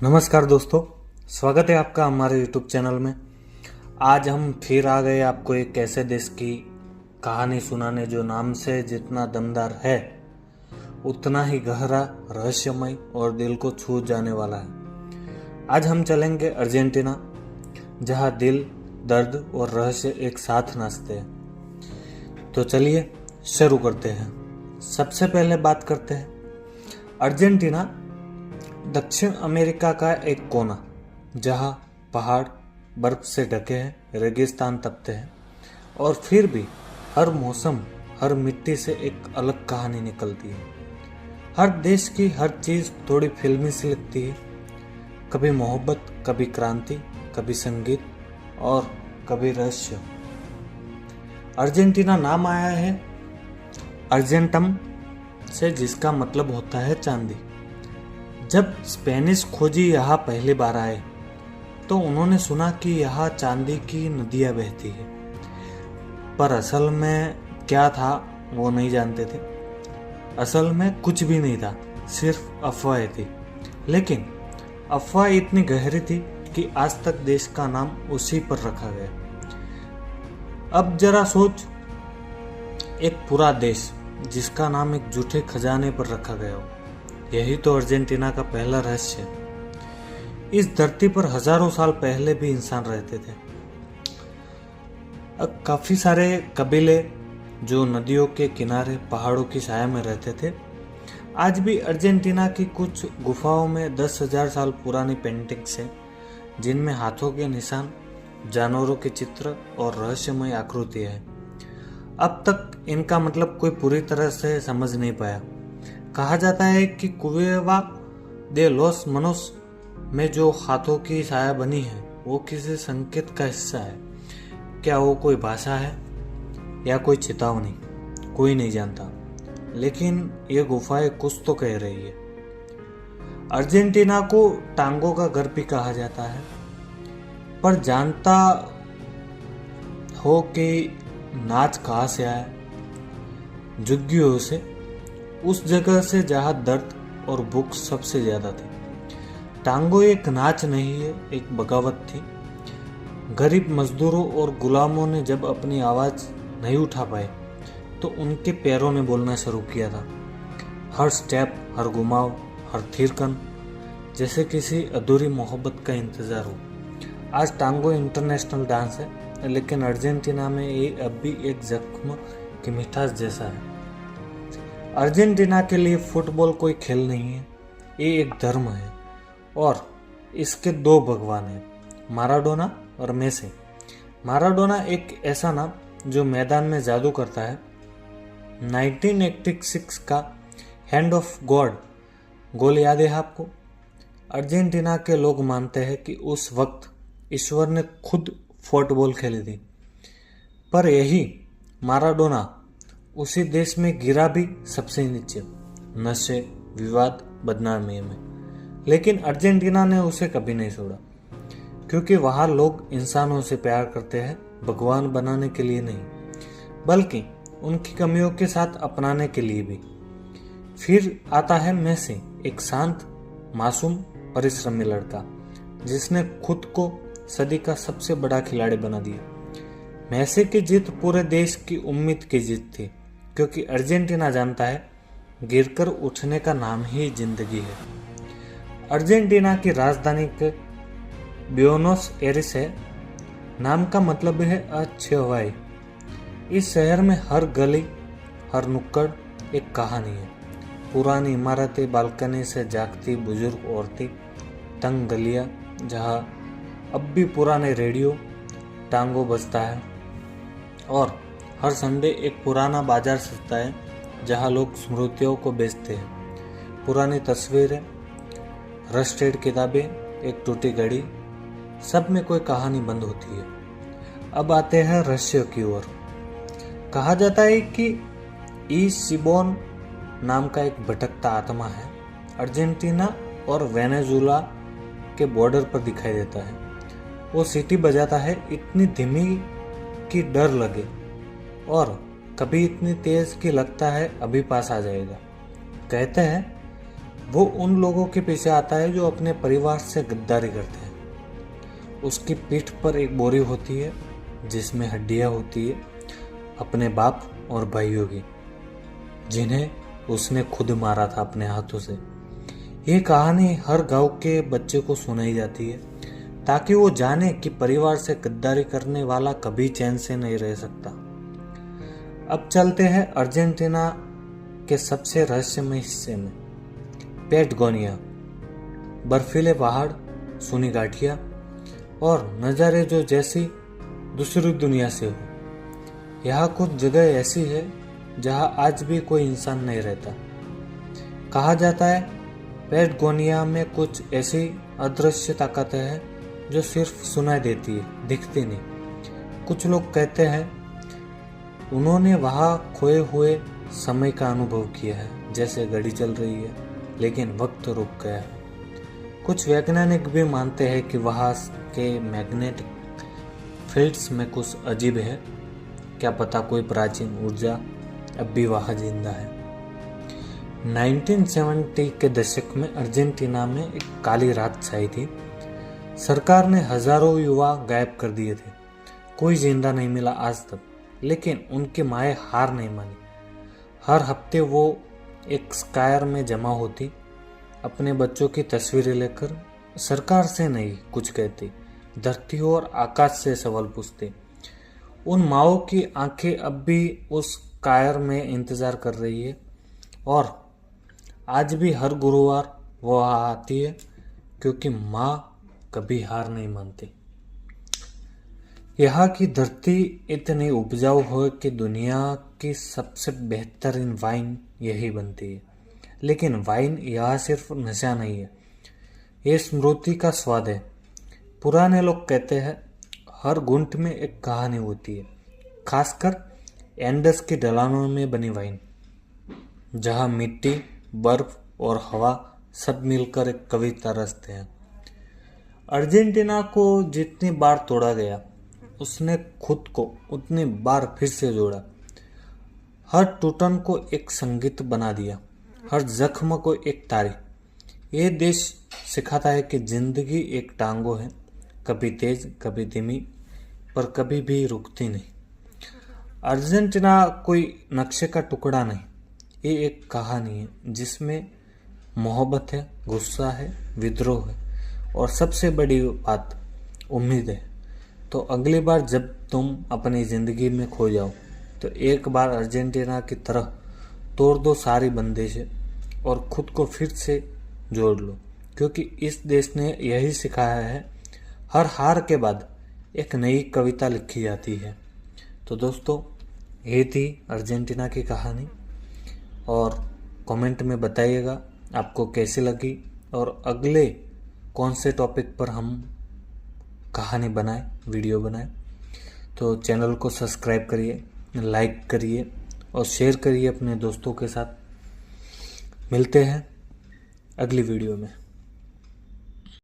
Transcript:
नमस्कार दोस्तों, स्वागत है आपका हमारे यूट्यूब चैनल में। आज हम फिर आ गए आपको एक ऐसे देश की कहानी सुनाने जो नाम से जितना दमदार है उतना ही गहरा, रहस्यमय और दिल को छू जाने वाला है। आज हम चलेंगे अर्जेंटीना, जहां दिल, दर्द और रहस्य एक साथ नाचते हैं। तो चलिए शुरू करते हैं। सबसे पहले बात करते हैं अर्जेंटीना, दक्षिण अमेरिका का एक कोना जहां पहाड़ बर्फ से ढके हैं, रेगिस्तान तपते हैं और फिर भी हर मौसम, हर मिट्टी से एक अलग कहानी निकलती है। हर देश की हर चीज थोड़ी फिल्मी सी लगती है, कभी मोहब्बत, कभी क्रांति, कभी संगीत और कभी रहस्य। अर्जेंटीना नाम आया है अर्जेंटम से, जिसका मतलब होता है चांदी। जब स्पेनिश खोजी यहाँ पहली बार आए तो उन्होंने सुना कि यहाँ चांदी की नदियाँ बहती है, पर असल में क्या था वो नहीं जानते थे। असल में कुछ भी नहीं था, सिर्फ अफवाहें थी। लेकिन अफवाह इतनी गहरी थी कि आज तक देश का नाम उसी पर रखा गया। अब जरा सोच, एक पूरा देश जिसका नाम एक झूठे खजाने पर रखा गया हो। यही तो अर्जेंटीना का पहला रहस्य है। इस धरती पर हजारों साल पहले भी इंसान रहते थे। अब काफी सारे कबीले जो नदियों के किनारे, पहाड़ों की छाया में रहते थे। आज भी अर्जेंटीना की कुछ गुफाओं में 10,000 साल पुरानी पेंटिंग्स हैं, जिनमें हाथों के निशान, जानवरों के चित्र और रहस्यमय आकृतियां हैं। अब तक इनका मतलब कोई पूरी तरह से समझ नहीं पाया। कहा जाता है कि कुएवा दे लोस मनोस में जो हाथों की छाया बनी है वो किसी संकेत का हिस्सा है। क्या वो कोई भाषा है या कोई चेतावनी, कोई नहीं जानता, लेकिन ये गुफाएं कुछ तो कह रही है। अर्जेंटीना को टांगो का घर भी कहा जाता है, पर जानता हो कि नाच कहाँ से आया? झुग्गियों से, उस जगह से जहां दर्द और भूख सबसे ज्यादा थी। टांगो एक नाच नहीं है, एक बगावत थी। गरीब मजदूरों और गुलामों ने जब अपनी आवाज नहीं उठा पाए तो उनके पैरों ने बोलना शुरू किया था। हर स्टेप, हर घुमाव, हर थिरकन जैसे किसी अधूरी मोहब्बत का इंतजार हो। आज टांगो इंटरनेशनल डांस है, लेकिन अर्जेंटीना में ये अब भी एक जख्म की मिठास जैसा है। अर्जेंटीना के लिए फुटबॉल कोई खेल नहीं है, ये एक धर्म है और इसके दो भगवान हैं, माराडोना और मेसी। माराडोना एक ऐसा नाम जो मैदान में जादू करता है। 1986 का हैंड ऑफ गॉड गोल याद है आपको? अर्जेंटीना के लोग मानते हैं कि उस वक्त ईश्वर ने खुद फुटबॉल खेली थी, पर यही माराडोना उसी देश में गिरा भी सबसे नीचे, नशे, विवाद, बदनामी में। लेकिन अर्जेंटीना ने उसे कभी नहीं छोड़ा, क्योंकि वहां लोग इंसानों से प्यार करते हैं, भगवान बनाने के लिए नहीं, बल्कि उनकी कमियों के साथ अपनाने के लिए भी। फिर आता है मेसी, एक शांत, मासूम, परिश्रमी लड़का जिसने खुद को सदी का सबसे बड़ा खिलाड़ी बना दिया। मेसी की जीत पूरे देश की उम्मीद की जीत थी, क्योंकि अर्जेंटीना जानता है गिरकर उठने का नाम ही जिंदगी है। अर्जेंटीना की राजधानी के ब्यूनोस एरिस है। नाम का मतलब है अच्छी हवाई। इस शहर में हर गली, हर नुक्कड़ एक कहानी है। पुरानी इमारतें, बालकनी से जागती बुजुर्ग औरतें, तंग गलियां जहां अब भी पुराने रेडियो, टांगो बजता है, और हर संडे एक पुराना बाजार सजता है जहां लोग स्मृतियों को बेचते हैं। पुरानी तस्वीरें, रस्टेड किताबें, एक टूटी घड़ी, सब में कोई कहानी बंद होती है। अब आते हैं रहस्य की ओर। कहा जाता है कि ई सिबोन नाम का एक भटकता आत्मा है, अर्जेंटीना और वेनेजुला के बॉर्डर पर दिखाई देता है। वो सीटी बजाता है इतनी धीमी कि डर लगे, और कभी इतनी तेज कि लगता है अभी पास आ जाएगा। कहते हैं वो उन लोगों के पीछे आता है जो अपने परिवार से गद्दारी करते हैं। उसकी पीठ पर एक बोरी होती है जिसमें हड्डियां होती है अपने बाप और भाइयों की, जिन्हें उसने खुद मारा था अपने हाथों से। ये कहानी हर गांव के बच्चे को सुनाई जाती है ताकि वो जाने कि परिवार से गद्दारी करने वाला कभी चैन से नहीं रह सकता। अब चलते हैं अर्जेंटीना के सबसे रहस्यमय हिस्से में, पैटगोनिया। बर्फीले पहाड़, सूनी घाटियां और नज़ारे जो जैसी दूसरी दुनिया से हो। यहाँ कुछ जगह ऐसी है जहाँ आज भी कोई इंसान नहीं रहता। कहा जाता है पैटगोनिया में कुछ ऐसी अदृश्य ताकतें हैं जो सिर्फ सुनाई देती है, दिखती नहीं। कुछ लोग कहते हैं उन्होंने वहाँ खोए हुए समय का अनुभव किया है, जैसे घड़ी चल रही है लेकिन वक्त रुक गया है। कुछ वैज्ञानिक भी मानते हैं कि वहाँ के मैग्नेटिक फील्ड्स में कुछ अजीब है। क्या पता कोई प्राचीन ऊर्जा अब भी वहाँ जिंदा है। 1970 के दशक में अर्जेंटीना में एक काली रात छाई थी। सरकार ने हजारों युवा गायब कर दिए थे। कोई जिंदा नहीं मिला आज तक, लेकिन उनकी माएँ हार नहीं मानी। हर हफ्ते वो एक स्क्वायर में जमा होती, अपने बच्चों की तस्वीरें लेकर। सरकार से नहीं कुछ कहती, धरती और आकाश से सवाल पूछती। उन माओं की आंखें अब भी उस स्क्वायर में इंतजार कर रही है और आज भी हर गुरुवार वो आती है, क्योंकि माँ कभी हार नहीं मानती। यहाँ की धरती इतनी उपजाऊ है कि दुनिया की सबसे बेहतरीन वाइन यही बनती है। लेकिन वाइन यहाँ सिर्फ नशा नहीं है, ये स्मृति का स्वाद है। पुराने लोग कहते हैं हर घूंट में एक कहानी होती है, खासकर एंडस की ढलानों में बनी वाइन, जहाँ मिट्टी, बर्फ और हवा सब मिलकर एक कविता रचते हैं। अर्जेंटीना को जितनी बार तोड़ा गया, उसने खुद को उतनी बार फिर से जोड़ा। हर टूटन को एक संगीत बना दिया, हर जख्म को एक तारीख। ये देश सिखाता है कि जिंदगी एक टांगो है, कभी तेज कभी धीमी, पर कभी भी रुकती नहीं। अर्जेंटीना कोई नक्शे का टुकड़ा नहीं, ये एक कहानी है जिसमें मोहब्बत है, गुस्सा है, विद्रोह है और सबसे बड़ी बात उम्मीद है। तो अगली बार जब तुम अपनी ज़िंदगी में खो जाओ तो एक बार अर्जेंटीना की तरह तोड़ दो सारी बंदिशें और खुद को फिर से जोड़ लो, क्योंकि इस देश ने यही सिखाया है, हर हार के बाद एक नई कविता लिखी जाती है। तो दोस्तों, ये थी अर्जेंटीना की कहानी और कमेंट में बताइएगा आपको कैसी लगी और अगले कौन से टॉपिक पर हम कहानी बनाएं, वीडियो बनाएं। तो चैनल को सब्सक्राइब करिए, लाइक करिए और शेयर करिए अपने दोस्तों के साथ। मिलते हैं अगली वीडियो में।